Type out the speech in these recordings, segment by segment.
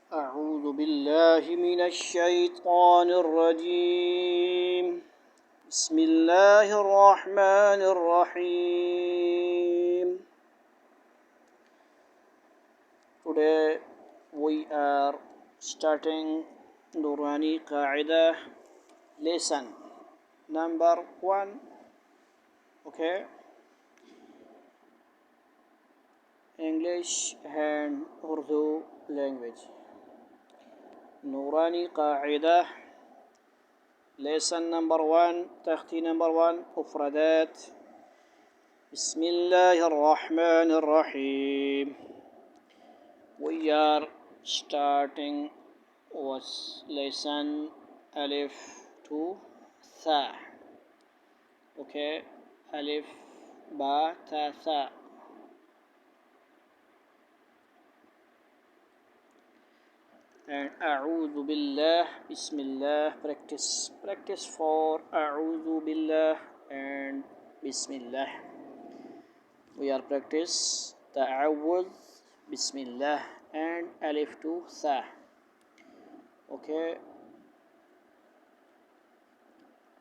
أعوذ بالله من الشيطان الرجيم. بسم الله الرحمن الرحيم. Today we are starting Nurani Qaida lesson number 1. Okay, English and Urdu language. Nurani Qaida lesson number 1, تختي number 1, مفردات. بسم الله الرحمن الرحيم. We are starting with lesson Alif to Tha. Okay, Alif, Ba, Ta, Tha. And أعوذ بالله, Bismillah, practice for أعوذ بالله and Bismillah. We are practice ta'awudh, Bismillah and Alif to Tha. Okay.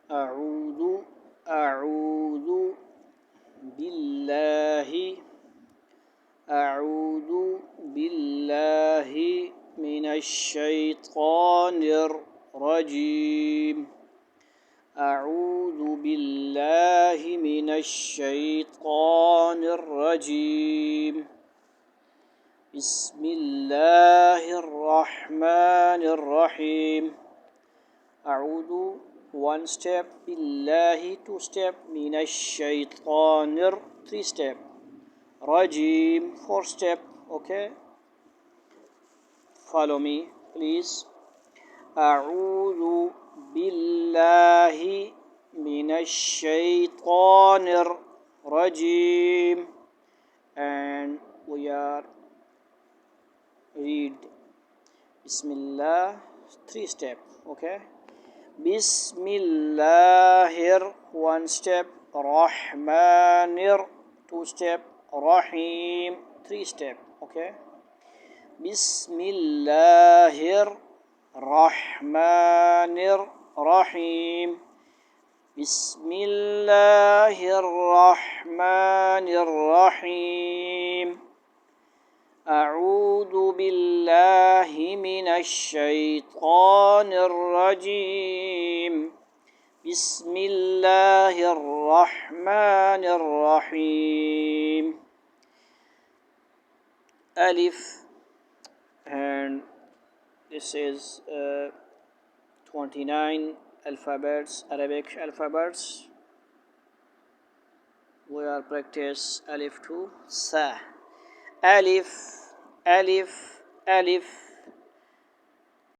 أعوذ بالله من الشيطان الرجيم. أعوذ بالله من الشيطان الرجيم. بسم الله الرحمن الرحيم. أعوذ one step, بالله two step, من الشيطان three step, رجيم four step. Okay, follow me please. أعوذ بالله من الشيطان الرجيم. And we are read Bismillah three step. Okay, Bismillahir one step, Rahmanir two step, Rahim three step. Okay, Bismillahir Rahmanir Rahim. Bismillahir Rahmanir Rahim. أعوذ بالله من الشيطان الرجيم. بسم الله الرحمن الرحيم. Alif, and this is 29 alphabets, Arabic alphabets. We are practice Alif to Sa. Alif, Alif, Alif.